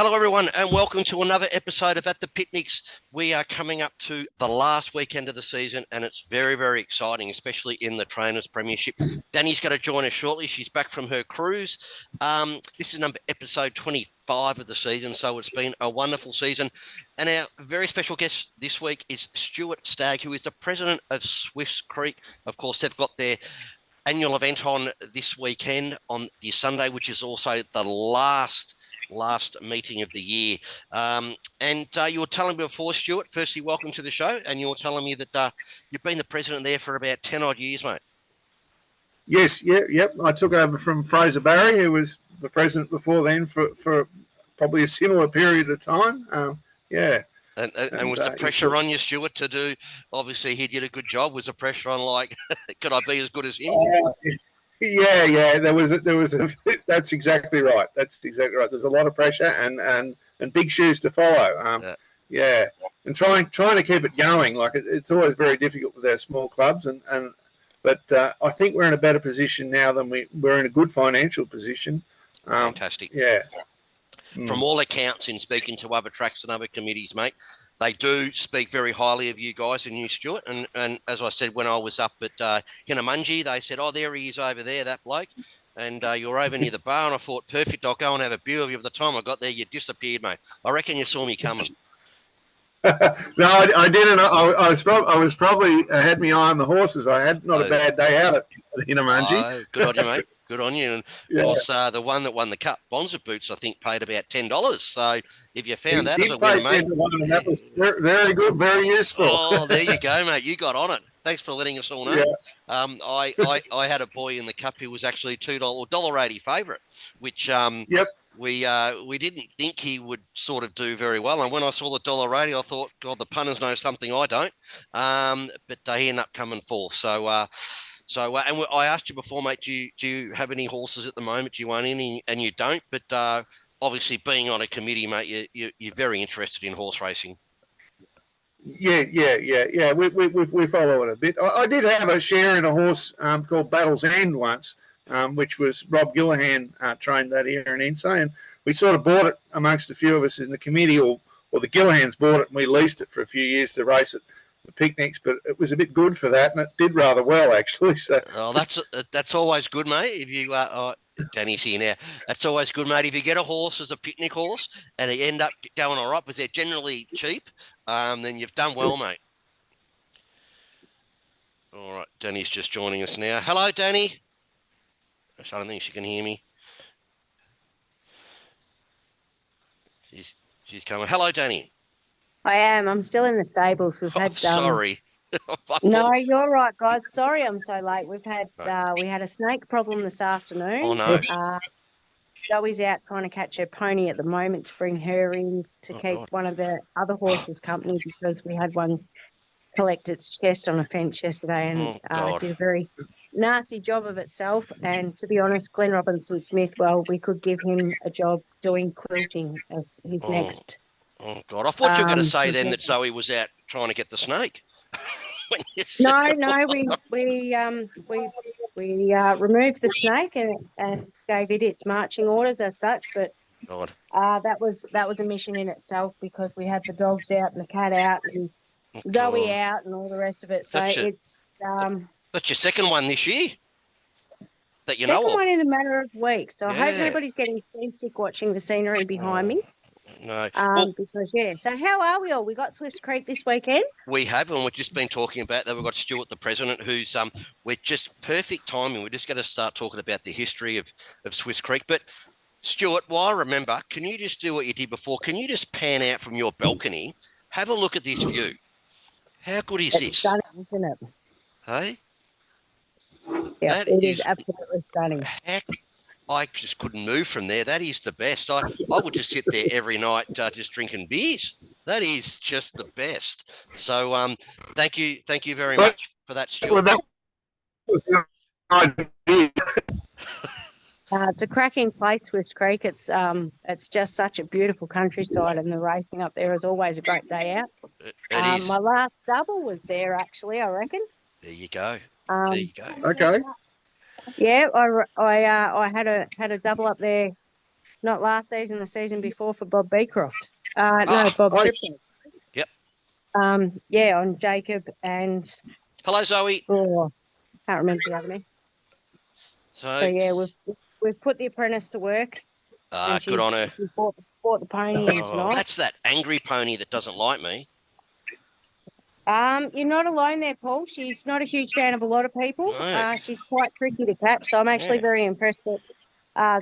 Hello, everyone, and welcome to another episode of At the Picnics. We are coming up to the last weekend of the season, and it's very, very exciting, especially in the Trainers Premiership. Danny's going to join us shortly. She's back from her cruise. This is episode 25 of the season, so it's been a wonderful season. And our very special guest this week is Stuart Stagg, who is the president of Swiss Creek. Of course, they've got their annual event on this weekend on the Sunday, which is also the last meeting of the year. You were telling me before, Stuart, firstly, welcome to the show. And you were telling me that you've been the president there for about 10 odd years, mate. Yes, yep. I took over from Fraser Barry, who was the president before then for probably a similar period of time. And was the pressure on you, Stuart, to do, obviously he did a good job. Was the pressure on like, could I be as good as him? Yeah. There was that's exactly right. There's a lot of pressure and big shoes to follow. And trying to keep it going. Like it's always very difficult with our small clubs, but I think we're in a better position now than we're in a good financial position. Fantastic. Yeah. From all accounts, in speaking to other tracks and other committees, mate, they do speak very highly of you guys and you, Stuart. And as I said, when I was up at Hinnamungi, they said, "Oh, there he is over there, that bloke." And you're over near the bar, and I thought, perfect, I'll go and have a beer with you. By the time I got there, you disappeared, mate. I reckon you saw me coming. No, I didn't. I was probably had my eye on the horses. I had not a bad day out at Hinnamungi. Oh, good on you, mate. Good on you. And of course, the one that won the cup, Bonza Boots, I think paid about $10. So if you found that as a winner, mate. That was very good, very useful. Oh, there you go, mate. You got on it. Thanks for letting us all know. Yeah. I had a boy in the cup who was actually $2.80 favourite, which we didn't think he would sort of do very well. And when I saw the $1.80, I thought, God, the punters know something I don't. But he ended up coming fourth. So I asked you before, mate, do you have any horses at the moment? Do you own any? And you don't. But obviously, being on a committee, mate, you're very interested in horse racing. Yeah. We follow it a bit. I did have a share in a horse called Battle's End once, which was Rob Gillahan trained that here in Insay, and we sort of bought it amongst a few of us in the committee, or the Gillahans bought it and we leased it for a few years to race at the picnics, but it was a bit good for that, and it did rather well actually. So that's always good, mate. If you Danny's here now. That's always good, mate. If you get a horse as a picnic horse and they end up going all right because they're generally cheap, then you've done well, mate. All right, Danny's just joining us now. Hello, Danny. I don't think she can hear me. She's coming. Hello, Danny. I am. I'm still in the stables. We've had. Sorry. No, you're right, guys. Sorry, I'm so late. We've had we had a snake problem this afternoon. Oh no. Zoe's out trying to catch her pony at the moment to bring her in to keep one of the other horses company, because we had one collect its chest on a fence yesterday and did a very nasty job of itself. And to be honest, Glenn Robinson Smith, well, we could give him a job doing quilting as his next. Oh God! I thought you were going to say then that Zoe was out trying to get the snake. No, we removed the snake and gave it its marching orders as such. But that was a mission in itself, because we had the dogs out and the cat out and Zoe out and all the rest of it. So that's your second one this year that you know of. Second one in a matter of weeks. So I hope nobody's getting seasick watching the scenery behind me. No. So how are we all? We got Swift Creek this weekend. We have, and we've just been talking about that. We've got Stuart, the president, who's we're just perfect timing. We're just going to start talking about the history of Swiss Creek. But Stuart, while I remember, can you just do what you did before? Can you just pan out from your balcony? Have a look at this view. How good is this? It's stunning, isn't it? Hey? Yeah, it is absolutely stunning. I just couldn't move from there. That is the best. I would just sit there every night just drinking beers. That is just the best. So thank you very much for that, Stuart. It's a cracking place, Swift Creek. It's just such a beautiful countryside, and the racing up there is always a great day out. It is. My last double was there, actually, I reckon. There you go. Okay. Yeah, I had a double up there not last season, the season before for Bob Beecroft. No, Bob Triplett. Yep. On Jacob and. Hello, Zoe. Oh, can't remember the other name. So yeah, we've put the apprentice to work. Good on her. She bought the pony in tonight. That's that angry pony that doesn't like me. You're not alone there, Paul. She's not a huge fan of a lot of people. No. She's quite tricky to catch, so I'm actually very impressed that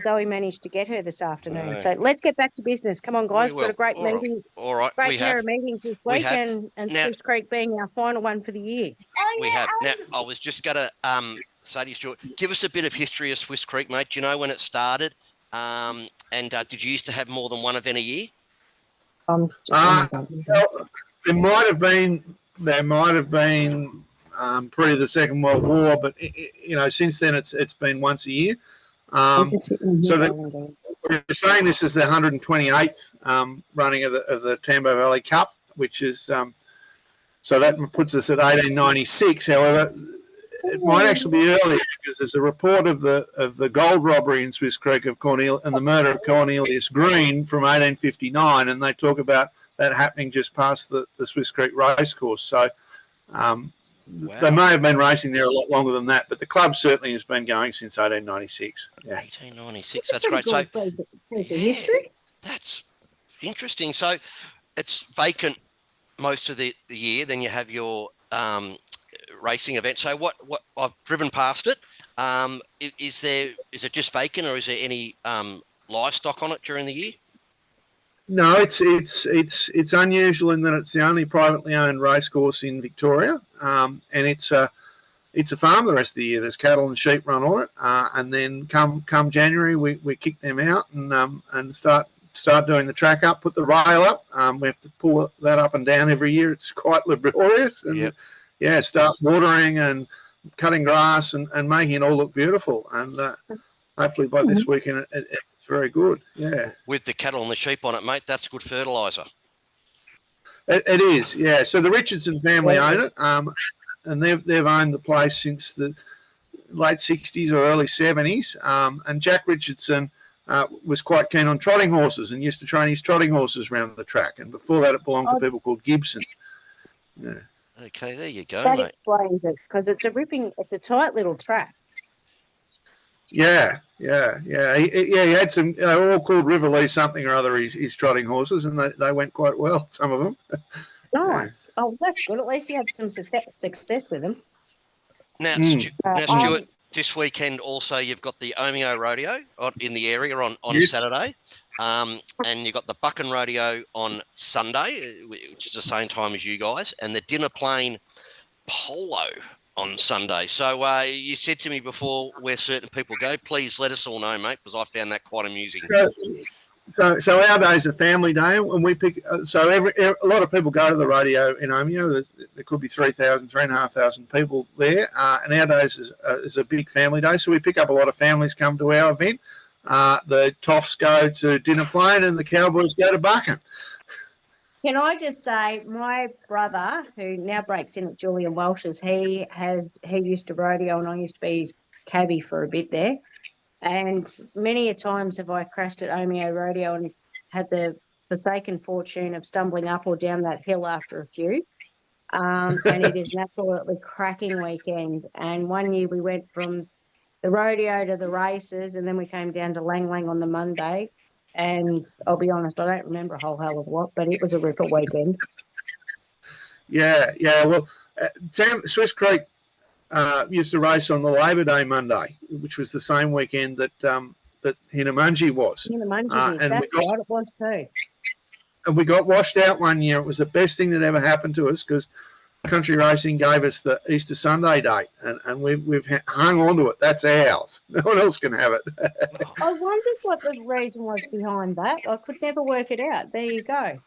Zoe managed to get her this afternoon. No. So let's get back to business. Come on, guys. We've got a great meeting. All right. Great pair of meetings this week, and Swiss Creek being our final one for the year. We have. Now, I was just going to say to you, Stuart, give us a bit of history of Swiss Creek, mate. Do you know when it started? And did you used to have more than one event a year? There might have been pre the Second World War, but since then it's been once a year. So we're saying this is the 128th running of the Tambo Valley Cup, which is so that puts us at 1896. However, it might actually be earlier because there's a report of the gold robbery in Swiss Creek of Cornelius and the murder of Cornelius Green from 1859, and they talk about that happening just past the Swiss Creek racecourse. So they may have been racing there a lot longer than that, but the club certainly has been going since 1896. Yeah. 1896, that's great. So history. That's interesting. So it's vacant most of the year. Then you have your racing event. So what I've driven past it. Is it just vacant, or is there any livestock on it during the year? No, it's unusual in that it's the only privately owned racecourse in Victoria, and it's a farm the rest of the year. There's cattle and sheep run on it, and then come January we kick them out and start doing the track up, put the rail up. We have to pull that up and down every year. It's quite laborious, and start watering and cutting grass and making it all look beautiful. And hopefully by this weekend it's very good. Yeah. With the cattle and the sheep on it, mate, that's good fertiliser. It is, yeah. So the Richardson family own it, and they've owned the place since the late 60s or early 70s. And Jack Richardson was quite keen on trotting horses and used to train his trotting horses around the track. And before that, it belonged to people called Gibson. Yeah. Okay, there you go, that mate. Explains it, because it's a tight little track. Yeah. He had some, all called Riverlea something or other, his trotting horses, and they went quite well, some of them. Nice. Oh, that's good. At least you had some success with them. Now, Stuart, this weekend also you've got the Omeo Rodeo in the area on Saturday, and you've got the Buchan Rodeo on Sunday, which is the same time as you guys, and the Dinner Plain Polo on Sunday. So you said to me before where certain people go. Please let us all know, mate, because I found that quite amusing. So our day's a family day, and we pick. So a lot of people go to the rodeo in Omeo. There could be 3,000, 3,500 people there, and our days is a big family day. So we pick up a lot of families come to our event. The Toffs go to Dinner Plain, and the Cowboys go to Buchan. Can I just say, my brother, who now breaks in at Julian Welsh's, he used to rodeo, and I used to be his cabbie for a bit there. And many a times have I crashed at Omeo Rodeo and had the forsaken fortune of stumbling up or down that hill after a few. And it is an absolutely cracking weekend. And one year we went from the rodeo to the races, and then we came down to Lang Lang on the Monday. And I'll be honest, I don't remember a whole hell of a lot, but it was a ripper weekend. Yeah. Well, Swiss Creek used to race on the Labor Day Monday, which was the same weekend that Hinamunji was. Hinamunji did. That's right, it was too. And we got washed out one year. It was the best thing that ever happened to us because country racing gave us the Easter Sunday date, and we've hung on to it. That's ours. No one else can have it. I wondered what the reason was behind that. I could never work it out. There you go.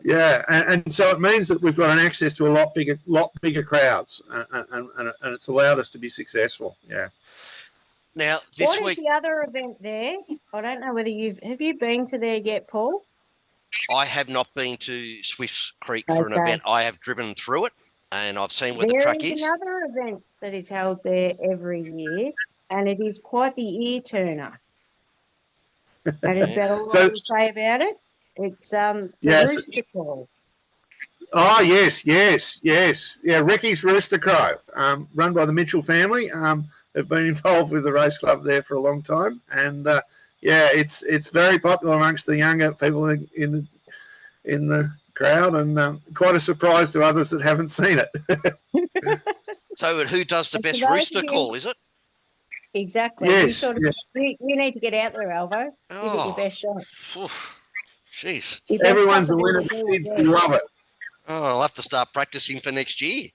Yeah, and so it means that we've got an access to a lot bigger crowds, and it's allowed us to be successful. Yeah. Now this week, what is the other event there? I don't know whether have you been to there yet, Paul? I have not been to Swiss Creek for an event. I have driven through it, and I've seen where the track is. There is another event that is held there every year, and it is quite the ear turner. That is about all I So, will say about it. It's the yes. rooster call. Oh, yes. Yeah, Ricky's Rooster Crow, run by the Mitchell family. Have been involved with the race club there for a long time. And, it's very popular amongst the younger people in the crowd, and quite a surprise to others that haven't seen it. So who does the And for best those rooster of you- call, is it? Exactly. Yes. You need to get out there, Alvo. Give it your best shot. Jeez. Your best Everyone's shot a to winner. do The it, kids yeah. love it. Oh, I'll have to start practicing for next year.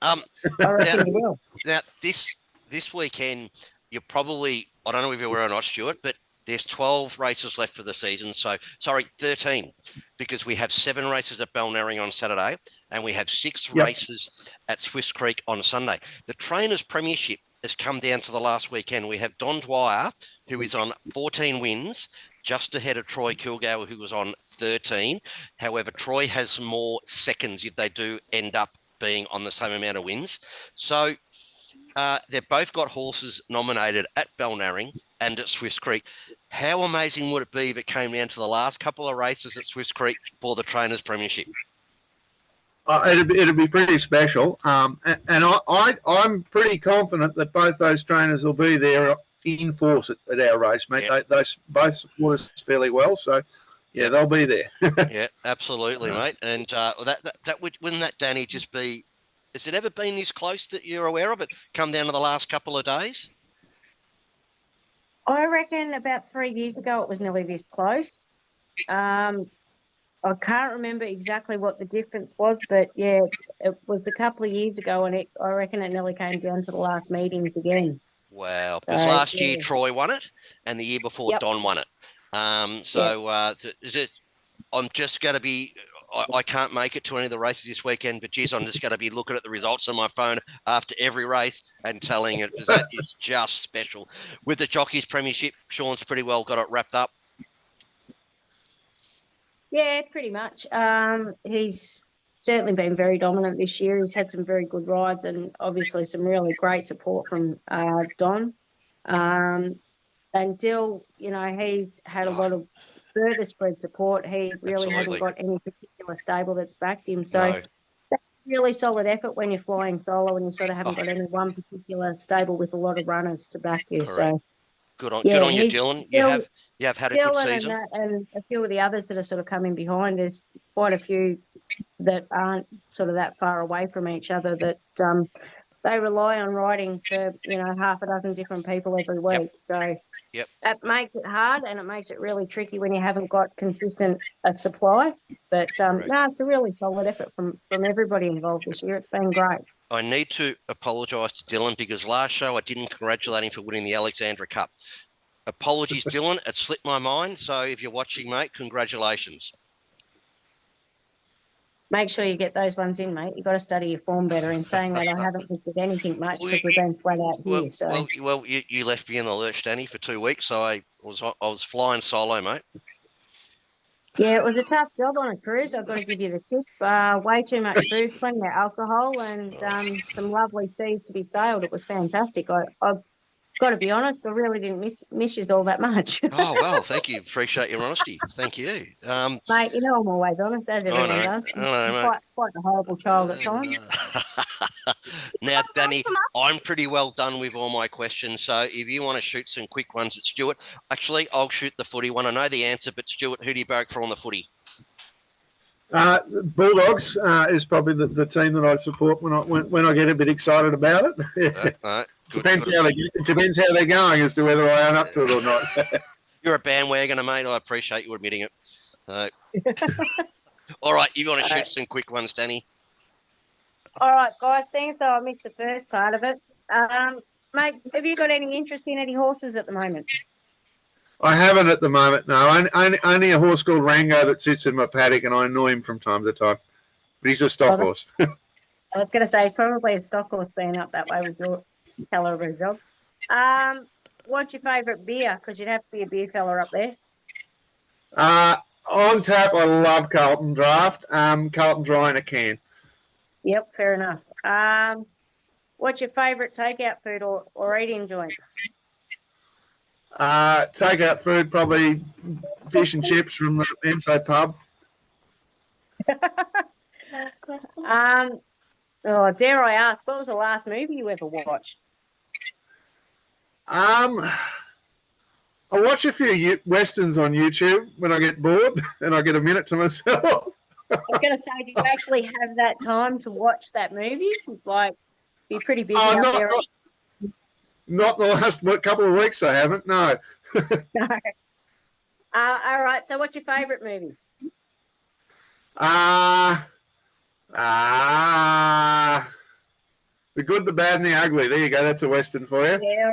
I reckon you will. Now, this weekend, you're probably, I don't know if you're aware or not, Stuart, but there's 12 races left for the season. So, sorry, 13, because we have 7 races at Balnarring on Saturday and we have 6 races at Swiss Creek on Sunday. The Trainers' Premiership has come down to the last weekend. We have Don Dwyer, who is on 14 wins, just ahead of Troy Kilgour, who was on 13. However, Troy has more seconds if they do end up being on the same amount of wins. So they've both got horses nominated at Balnarring and at Swiss Creek. How amazing would it be if it came down to the last couple of races at Swiss Creek for the Trainers' Premiership? It'd be pretty special. And I'm pretty confident that both those trainers will be there in force at our race, mate. Yep. They both support us fairly well, so yeah, they'll be there. Yeah, absolutely, mate. And wouldn't that, Danny, just be? Has it ever been this close that you're aware of it? Come down to the last couple of days? I reckon about 3 years ago it was nearly this close. I can't remember exactly what the difference was, but yeah, it was a couple of years ago, and I reckon it nearly came down to the last meetings again. Wow. Because last year Troy won it, and the year before Don won it. Is it? I'm just going to be. I can't make it to any of the races this weekend, but geez, I'm just going to be looking at the results on my phone after every race and telling it, because that is just special. With the Jockeys Premiership, Sean's pretty well got it wrapped up. Yeah, pretty much. He's certainly been very dominant this year. He's had some very good rides and obviously some really great support from Don. And Dill, he's had a lot of further spread support. He really hasn't got any particular stable that's backed him. So that's a really solid effort when you're flying solo and you sort of haven't got any one particular stable with a lot of runners to back you. Correct. So good on you, Dylan. You have had a good season. And a few of the others that are sort of coming behind. There's quite a few that aren't sort of that far away from each other that they rely on riding for, half a dozen different people every week. So that makes it hard, and it makes it really tricky when you haven't got consistent supply. But no, it's a really solid effort from everybody involved this year. It's been great. I need to apologise to Dylan, because last show I didn't congratulate him for winning the Alexandra Cup. Apologies, Dylan. It slipped my mind. So if you're watching, mate, congratulations. Make sure you get those ones in, mate. You've got to study your form better. In saying that, I haven't looked at anything much because we've been flat out here. Well, you left me in the lurch, Danny, for 2 weeks, so I was flying solo, mate. Yeah, it was a tough job on a cruise. I've got to give you the tip. Way too much food, plenty of alcohol, and some lovely seas to be sailed. It was fantastic. I've got to be honest, I really didn't miss you all that much. Oh, well, thank you. Appreciate your honesty. Thank you. Mate, I'm always honest, as everyone does. I'm quite a horrible child at times. Now, Danny, I'm pretty well done with all my questions. So if you want to shoot some quick ones at Stuart, actually, I'll shoot the footy one. I know the answer, but Stuart, who do you barrack for on the footy? Bulldogs is probably the team that I support when I get a bit excited about it. It depends how they're going as to whether I own up to it or not. You're a bandwagoner, mate. I appreciate you admitting it. All right, you want to shoot some quick ones, Danny? All right, guys. Seeing as though I missed the first part of it, mate, have you got any interest in any horses at the moment? I haven't at the moment, no. Only a horse called Rango that sits in my paddock, and I annoy him from time to time. But he's a stock horse. I was going to say, probably a stock horse being up that way with your calibre of job. What's your favourite beer? Because you'd have to be a beer fella up there. On tap, I love Carlton Draft. Carlton Dry in a can. Yep, fair enough. What's your favourite takeout food or eating joint? Take out food, probably fish and chips from the Enso pub. Dare I ask, what was the last movie you ever watched? I watch a few westerns on YouTube when I get bored and I get a minute to myself. I was going to say, do you actually have that time to watch that movie? Like, be pretty busy up there. Not the last couple of weeks. I haven't. No. No. All right. So, what's your favourite movie? The Good, the Bad, and the Ugly. There you go. That's a western for you. Yeah.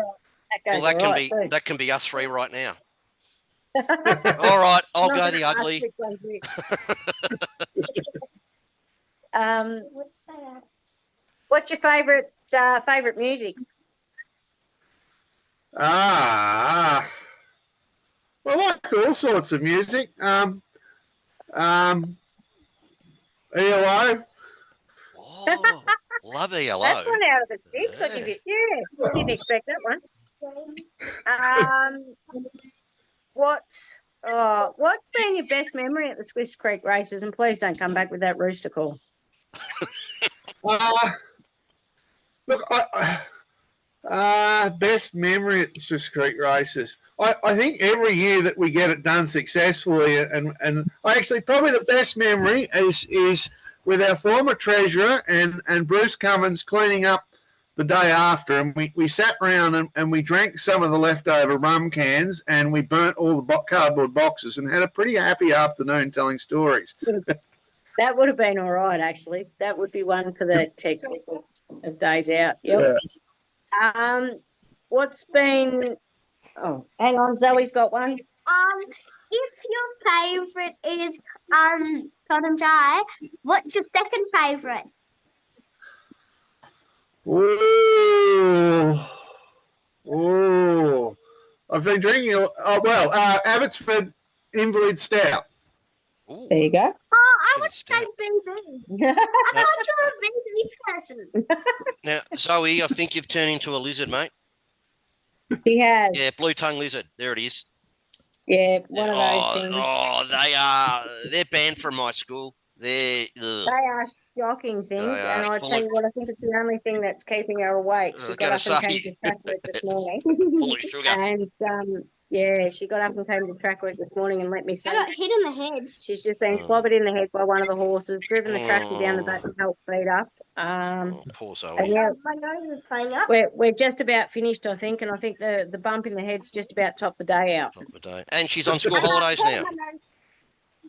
That can be us three right now. All right, I'll go the ugly. What's your favourite music? Well, I like all sorts of music. ELO. Oh, love ELO. That's one out of the six. I'll give you. Yeah, I didn't expect that one. What's been your best memory at the Swiss Creek races? And please don't come back with that rooster call. Look, best memory at the Swiss Creek races. I think every year that we get it done successfully, and I actually probably the best memory is with our former treasurer and Bruce Cummins cleaning up the day after, and we sat around and we drank some of the leftover rum cans and we burnt all the cardboard boxes and had a pretty happy afternoon telling stories. That would have been all right, actually. That would be one for the tech of days out. Yep. Yeah. What's been? Oh, hang on, Zoe's got one. If your favourite is Cotton Dry, what's your second favourite? I've been drinking. Abbotsford Invalid Stout. Ooh. There you go. I would say BB. I thought you were a BB person. Now, Zoe, I think you've turned into a lizard, mate. He has. Yeah, blue tongue lizard. There it is. Yeah, one of those things. They're banned from my school. They are shocking things, and I tell you what, I think it's the only thing that's keeping her awake. She got up and came to track work this morning. Full of sugar. And she got up and came to track work this morning and let me say, I got hit in the head. She's just been clobbered in the head by one of the horses, driven the tractor down the back and helped feed up. Poor Zoe. And my nose is playing up. We're just about finished, I think, and I think the bump in the head's just about topped the day out. And she's on school holidays now.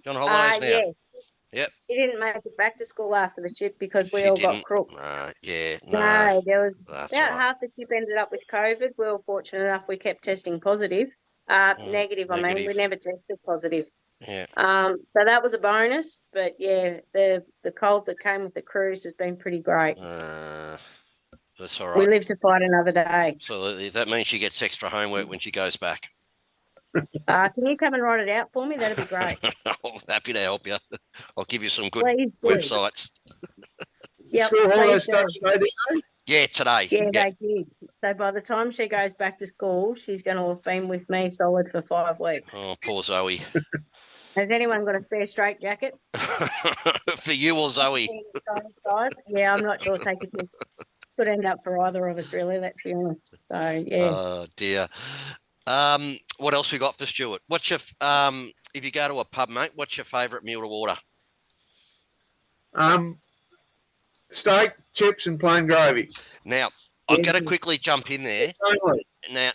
You're on holidays now. Yes. Yep. He didn't make it back to school after the ship because we all got crook. No, there was about half the ship ended up with COVID. We were fortunate enough we kept testing positive. Negative. I mean, we never tested positive. Yeah. So that was a bonus, but yeah, the cold that came with the cruise has been pretty great. That's all right. We live to fight another day. Absolutely. That means she gets extra homework when she goes back. Can you come and write it out for me? That'd be great. I'm happy to help you. I'll give you some good websites. Yep, school holidays start today? Yeah, today. Yeah, they did. So by the time she goes back to school, she's going to have been with me solid for 5 weeks. Oh, poor Zoe. Has anyone got a spare straight jacket? For you or Zoe? Yeah, I'm not sure. Could end up for either of us, really. Let's be honest. So yeah. Oh dear. What else we got for Stuart? What's your if you go to a pub, mate? What's your favourite meal to order? Steak, chips, and plain gravy. Now, I'm going to quickly jump in there.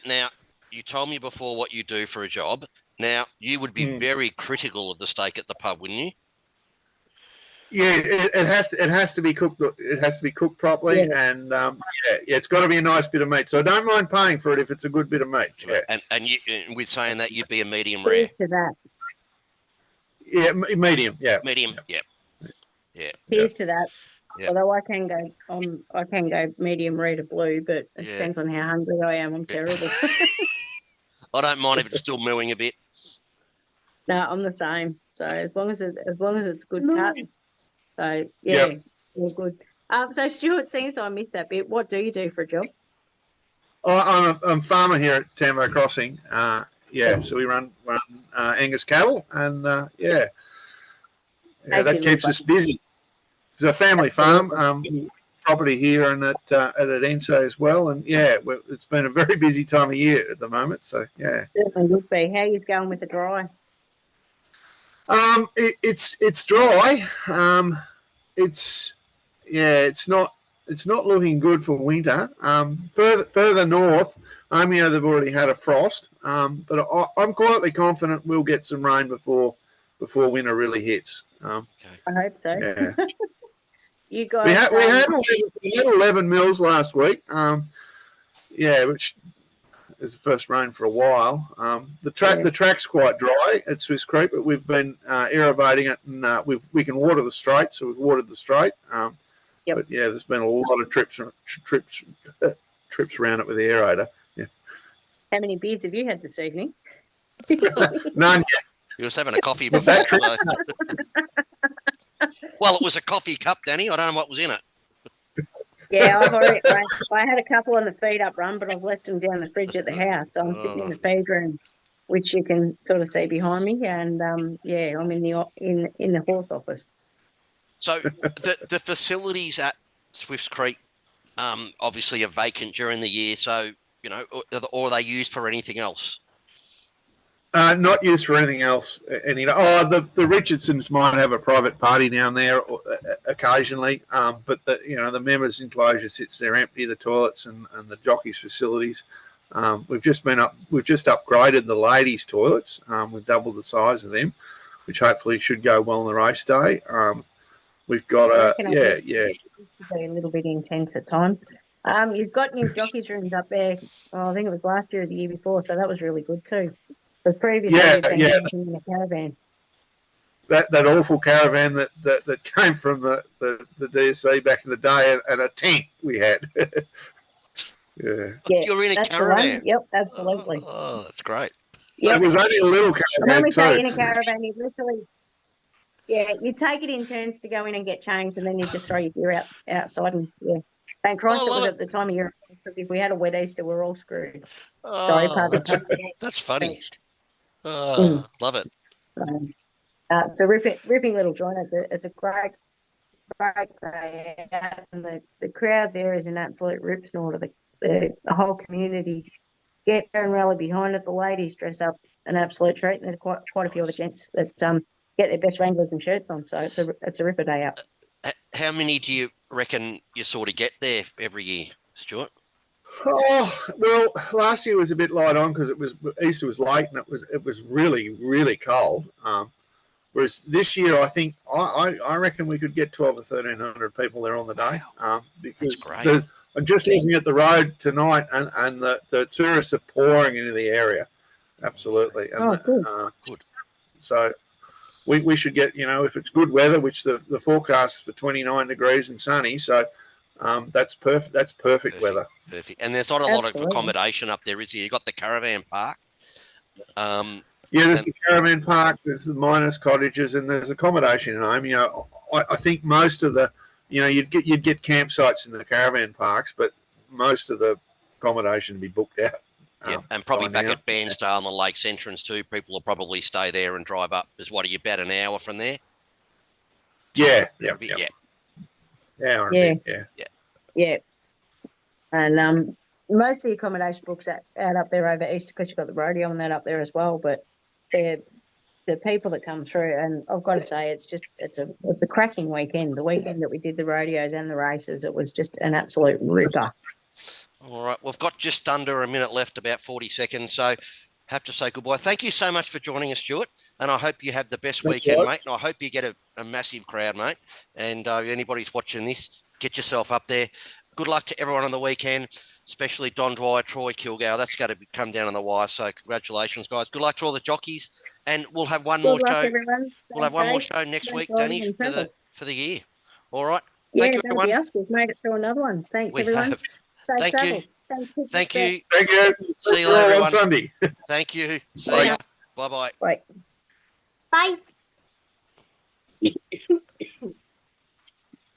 Now, you told me before what you do for a job. Now, you would be very critical of the steak at the pub, wouldn't you? Yeah, it has to be cooked. It has to be cooked properly, and it's got to be a nice bit of meat. So I don't mind paying for it if it's a good bit of meat. Yeah. And you, with saying that, you'd be a medium rare. To that. Yeah, medium. Yeah, medium. Yeah. Here's to that. Yep. Although I can go medium rare to blue, but it depends on how hungry I am. I'm terrible. I don't mind if it's still mooing a bit. No, I'm the same. So as long as it's good cut. So all good. So Stuart, seems I missed that bit. What do you do for a job? I'm a farmer here at Tambo Crossing. So we run Angus cattle, and that keeps us busy. It's a family farm, property here and at Enso as well, and it's been a very busy time of year at the moment. So certainly would be. How are you going with the dry? It's dry. It's not looking good for winter. Further north, they've already had a frost. But I'm quietly confident we'll get some rain before winter really hits. I hope so. Yeah. You guys, we had 11 mils last week. Which is the first rain for a while. The track's quite dry at Swiss Creek, but we've been aerating it, and we can water the straight, so we've watered the straight. But there's been a lot of trips around it with the aerator. Yeah. How many beers have you had this evening? None yet. You was having a coffee before. Well, it was a coffee cup, Danny. I don't know what was in it. Yeah, I had a couple on the feed up run, but I've left them down the fridge at the house. So I'm sitting in the feed room, which you can sort of see behind me, and I'm in the horse office. So the facilities at Swifts Creek obviously are vacant during the year. So or are they used for anything else? Not used for anything else. The Richardsons might have a private party down there occasionally, but the members' enclosure sits there empty. The toilets and the jockeys' facilities. We've just upgraded the ladies' toilets. We've doubled the size of them, which hopefully should go well on the race day. We've got a little bit intense at times. You've got new jockeys' rooms up there. I think it was last year or the year before, so that was really good too. Because previously we've been camping in a caravan. That awful caravan that came from the DSC back in the day, and a tent we had. You're in a caravan. Yep, absolutely. Oh, that's great. Yep. It was only a little caravan. When we say in a caravan, you literally, you take it in turns to go in and get changed, and then you just throw your gear outside. And thank Christ it was at the time of year, because if we had a wet Easter, we're all screwed. Sorry, pardon. That's funny. Love it. It's a ripping little joint. It's a great day out, and the crowd there is an absolute rip snorter. The whole community get there and rally behind it. The ladies dress up an absolute treat, and there's quite a few of the gents that get their best wranglers and shirts on. So it's a ripper day out. How many do you reckon you sort of get there every year, Stuart? Oh, well, last year was a bit light on because Easter was late and it was really, really cold. Whereas this year, I think I reckon we could get 12 or 1,300 people there on the day. Because I'm just looking at the road tonight, and the tourists are pouring into the area. Absolutely. And good. So we should get, if it's good weather, which the forecast for 29 degrees and sunny, so that's perfect. That's perfect weather. Perfect. And there's not a lot of accommodation up there, is there? You've got the caravan park. There's the caravan park, there's the miners' cottages, and there's accommodation at home. I think most of the, you'd get campsites in the caravan parks, but most of the accommodation would be booked out. And probably back at Bairnsdale on the Lakes entrance too. People will probably stay there and drive up. Is what are you, about an hour from there? Yeah. And most of the accommodation books out up there over Easter, because you've got the rodeo and that up there as well. But the people that come through, and I've got to say, it's a cracking weekend. The weekend that we did the rodeos and the races, it was just an absolute ripper. All right, we've got just under a minute left, about 40 seconds. So have to say goodbye. Thank you so much for joining us, Stuart. And I hope you have the best weekend, mate. And I hope you get a massive crowd, mate. And anybody's watching this, get yourself up there. Good luck to everyone on the weekend, especially Don Dwyer, Troy Kilgour. That's going to come down on the wire. So congratulations, guys. Good luck to all the jockeys. And we'll have one more show. We'll have one more show next week, Danny, for the year. All right. Thank you, everyone. We've made it through another one. Thanks, everyone. Safe travels. Thank you. Thank you. See you later, everyone. On Sunday. Thank you. See you. Bye-bye. Bye. Bye.